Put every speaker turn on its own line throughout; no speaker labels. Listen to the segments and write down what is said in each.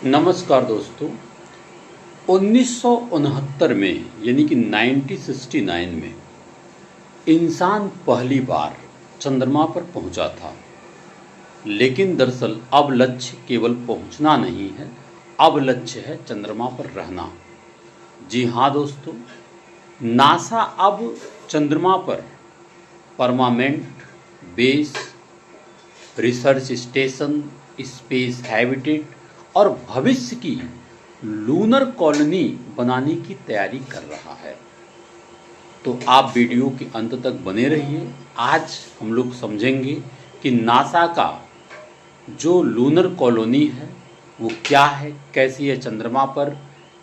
नमस्कार दोस्तों। 1969 में यानी कि 1969 में इंसान पहली बार चंद्रमा पर पहुंचा था। लेकिन दरअसल अब लक्ष्य केवल पहुंचना नहीं है, अब लक्ष्य है चंद्रमा पर रहना। जी हाँ दोस्तों, नासा अब चंद्रमा पर permanent base, research station, space habitat और भविष्य की लूनर कॉलोनी बनाने की तैयारी कर रहा है। तो आप वीडियो के अंत तक बने रहिए। आज हम लोग समझेंगे कि नासा का जो लूनर कॉलोनी है वो क्या है, कैसे यह चंद्रमा पर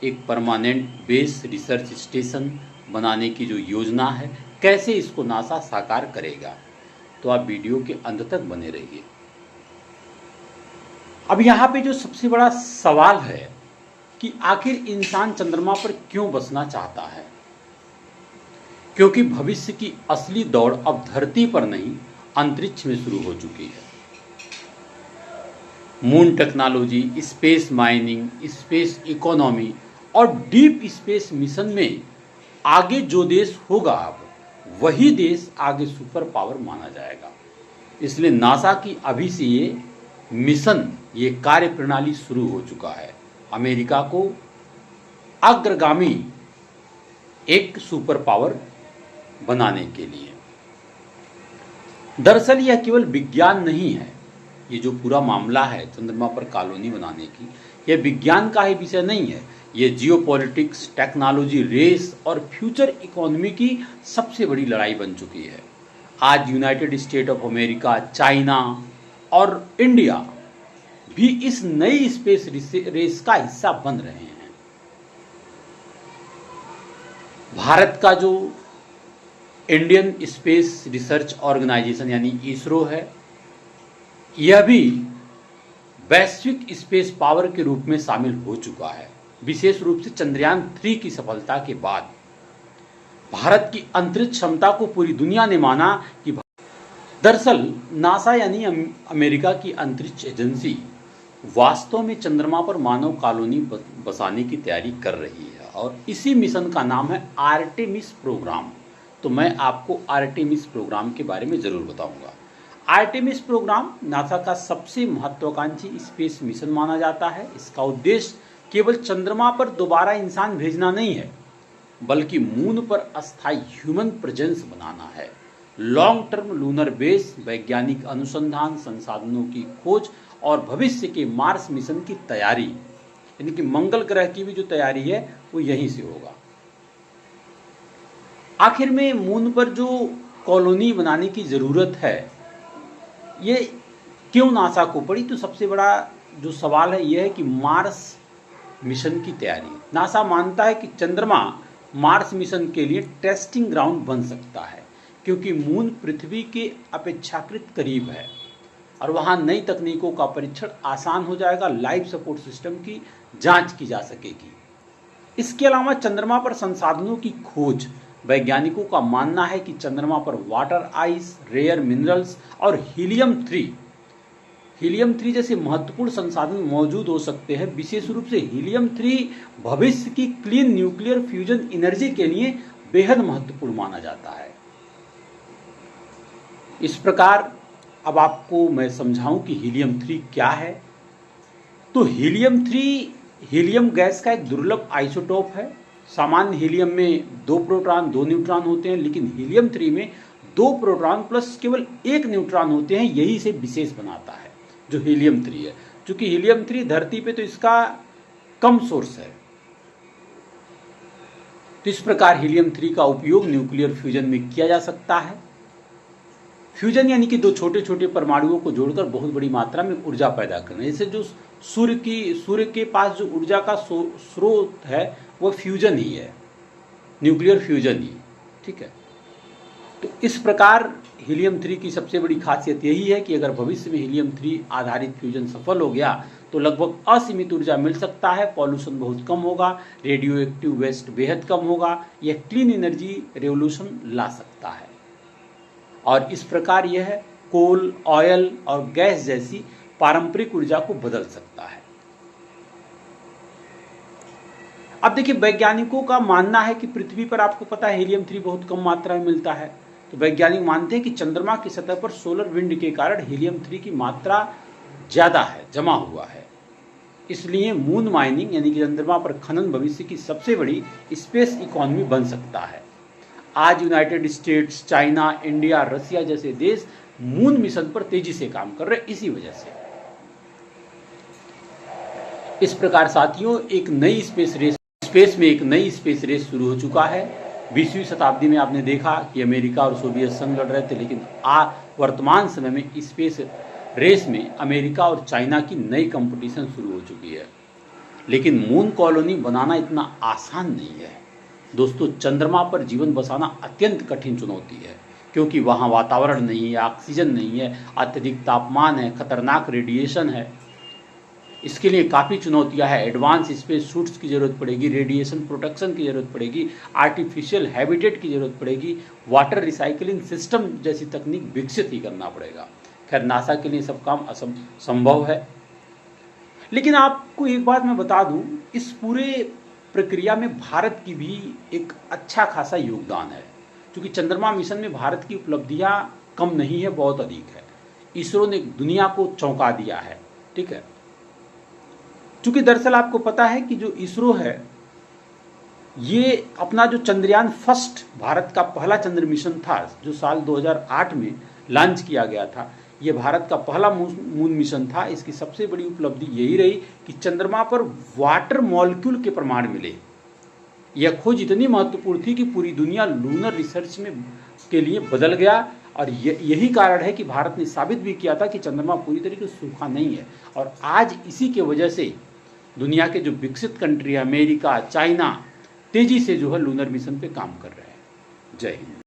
एक परमानेंट बेस रिसर्च स्टेशन बनाने की जो योजना है, कैसे इसको नासा साकार करेगा। तो आप वीडियो के अंत तक बने रहिए। अब यहाँ पे जो सबसे बड़ा सवाल है कि आखिर इंसान चंद्रमा पर क्यों बसना चाहता है, क्योंकि भविष्य की असली दौड़ अब धरती पर नहीं, अंतरिक्ष में शुरू हो चुकी है। Moon technology, space mining, space economy और डीप स्पेस मिशन में आगे जो देश होगा, अब वही देश आगे सुपर पावर माना जाएगा। इसलिए नासा की अभी से ये मिशन, ये कार्य प्रणाली शुरू हो चुका है, अमेरिका को अग्रगामी एक सुपर पावर बनाने के लिए। दरअसल यह केवल विज्ञान नहीं है, ये जो पूरा मामला है चंद्रमा पर कॉलोनी बनाने की, यह विज्ञान का ही विषय नहीं है। ये जियोपॉलिटिक्स, टेक्नोलॉजी रेस और फ्यूचर इकोनॉमी की सबसे बड़ी लड़ाई बन चुकी है। आज United state of America, China और इंडिया भी इस नई स्पेस रेस का हिस्सा बन रहे हैं। भारत का जो इंडियन स्पेस रिसर्च ऑर्गेनाइजेशन यानी इसरो है, यह भी वैश्विक स्पेस पावर के रूप में शामिल हो चुका है। विशेष रूप से चंद्रयान 3 की सफलता के बाद भारत की अंतरिक्ष क्षमता को पूरी दुनिया ने माना कि दरअसल नासा यानी अमेरिका की अंतरिक्ष एजेंसी वास्तव में चंद्रमा पर मानव कॉलोनी बसाने की तैयारी कर रही है, और इसी मिशन का नाम है आर्टेमिस प्रोग्राम। तो मैं आपको आर्टेमिस प्रोग्राम के बारे में ज़रूर बताऊंगा। आर्टेमिस प्रोग्राम नासा का सबसे महत्वाकांक्षी स्पेस मिशन माना जाता है। इसका उद्देश्य केवल चंद्रमा पर दोबारा इंसान भेजना नहीं है, बल्कि मून पर अस्थायी ह्यूमन प्रेजेंस बनाना है। लॉन्ग टर्म लूनर बेस, वैज्ञानिक अनुसंधान, संसाधनों की खोज और भविष्य के मार्स मिशन की तैयारी, यानी कि मंगल ग्रह की भी जो तैयारी है वो यहीं से होगा। आखिर में मून पर जो कॉलोनी बनाने की ज़रूरत है, ये क्यों नासा को पड़ी? तो सबसे बड़ा जो सवाल है यह है कि मार्स मिशन की तैयारी। नासा मानता है कि चंद्रमा मार्स मिशन के लिए टेस्टिंग ग्राउंड बन सकता है, क्योंकि मून पृथ्वी के अपेक्षाकृत करीब है और वहाँ नई तकनीकों का परीक्षण आसान हो जाएगा, लाइफ सपोर्ट सिस्टम की जांच की जा सकेगी। इसके अलावा चंद्रमा पर संसाधनों की खोज, वैज्ञानिकों का मानना है कि चंद्रमा पर वाटर आइस, रेयर मिनरल्स और हीलियम 3 जैसे महत्वपूर्ण संसाधन मौजूद हो सकते हैं। विशेष रूप से हीलियम 3 भविष्य की क्लीन न्यूक्लियर फ्यूजन एनर्जी के लिए बेहद महत्वपूर्ण माना जाता है। इस प्रकार अब आपको मैं समझाऊं कि हीलियम 3 क्या है। तो हीलियम 3 हीलियम गैस का एक दुर्लभ आइसोटोप है। सामान्य हीलियम में 2 प्रोटॉन 2 न्यूट्रॉन होते हैं, लेकिन हीलियम 3 में 2 प्रोटॉन प्लस केवल 1 न्यूट्रॉन होते हैं। यही से विशेष बनाता है जो हीलियम 3 है। क्योंकि हीलियम 3 धरती पे तो इसका कम सोर्स है, तो इस प्रकार हीलियम 3 का उपयोग न्यूक्लियर फ्यूजन में किया जा सकता है। फ्यूजन यानी कि 2 छोटे छोटे परमाणुओं को जोड़कर बहुत बड़ी मात्रा में ऊर्जा पैदा करना। जैसे जो सूर्य के पास जो ऊर्जा का स्रोत है वह फ्यूजन ही है, न्यूक्लियर फ्यूजन ही, ठीक है। तो इस प्रकार हीलियम 3 की सबसे बड़ी खासियत यही है कि अगर भविष्य में हीलियम 3 आधारित फ्यूजन सफल हो गया तो लगभग असीमित ऊर्जा मिल सकता है, पॉल्यूशन बहुत कम होगा, रेडियो एक्टिव वेस्ट बेहद कम होगा, यह क्लीन एनर्जी रेवोल्यूशन ला सकता है। और इस प्रकार यह कोल, ऑयल और गैस जैसी पारंपरिक ऊर्जा को बदल सकता है। अब देखिए, वैज्ञानिकों का मानना है कि पृथ्वी पर आपको पता है हीलियम 3 बहुत कम मात्रा में मिलता है, तो वैज्ञानिक मानते हैं कि चंद्रमा की सतह पर सोलर विंड के कारण हीलियम 3 की मात्रा ज़्यादा है, जमा हुआ है। इसलिए मून माइनिंग यानी कि चंद्रमा पर खनन भविष्य की सबसे बड़ी स्पेस इकोनॉमी बन सकता है। आज यूनाइटेड स्टेट्स, चाइना, इंडिया, रसिया जैसे देश मून मिशन पर तेजी से काम कर रहे हैं इसी वजह से। इस प्रकार साथियों, एक नई स्पेस में एक नई स्पेस रेस शुरू हो चुका है। 20वीं शताब्दी में आपने देखा कि अमेरिका और सोवियत संघ लड़ रहे थे, लेकिन वर्तमान समय में स्पेस रेस में अमेरिका और चाइना की नई कंपटीशन शुरू हो चुकी है। लेकिन मून कॉलोनी बनाना इतना आसान नहीं है दोस्तों। चंद्रमा पर जीवन बसाना अत्यंत कठिन चुनौती है, क्योंकि वहाँ वातावरण नहीं है, ऑक्सीजन नहीं है, अत्यधिक तापमान है, खतरनाक रेडिएशन है। इसके लिए काफ़ी चुनौतियां हैं। एडवांस स्पेस सूट्स की ज़रूरत पड़ेगी, रेडिएशन प्रोटेक्शन की ज़रूरत पड़ेगी, आर्टिफिशियल हैबिटेट की ज़रूरत पड़ेगी, वाटर रिसाइकलिंग सिस्टम जैसी तकनीक विकसित ही करना पड़ेगा। खैर, नासा के लिए सब काम संभव है। लेकिन आपको एक बात मैं बता दूं, इस पूरे प्रक्रिया में भारत की भी एक अच्छा खासा योगदान है, क्योंकि चंद्रमा मिशन में भारत की उपलब्धियां कम नहीं है, बहुत अधिक है। इसरो ने दुनिया को चौंका दिया है, ठीक है। क्योंकि दरअसल आपको पता है कि जो इसरो है, ये अपना जो चंद्रयान फर्स्ट भारत का पहला चंद्र मिशन था, जो साल 2008 में लॉन्च किया गया था, ये भारत का पहला मून मिशन था। इसकी सबसे बड़ी उपलब्धि यही रही कि चंद्रमा पर वाटर मॉलिक्यूल के प्रमाण मिले। यह खोज इतनी महत्वपूर्ण थी कि पूरी दुनिया लूनर रिसर्च में के लिए बदल गया, और यही कारण है कि भारत ने साबित भी किया था कि चंद्रमा पूरी तरीके से सूखा नहीं है। और आज इसी के वजह से दुनिया के जो विकसित कंट्री, अमेरिका, चाइना, तेजी से जो है लूनर मिशन पे काम कर रहे हैं। जय हिंद।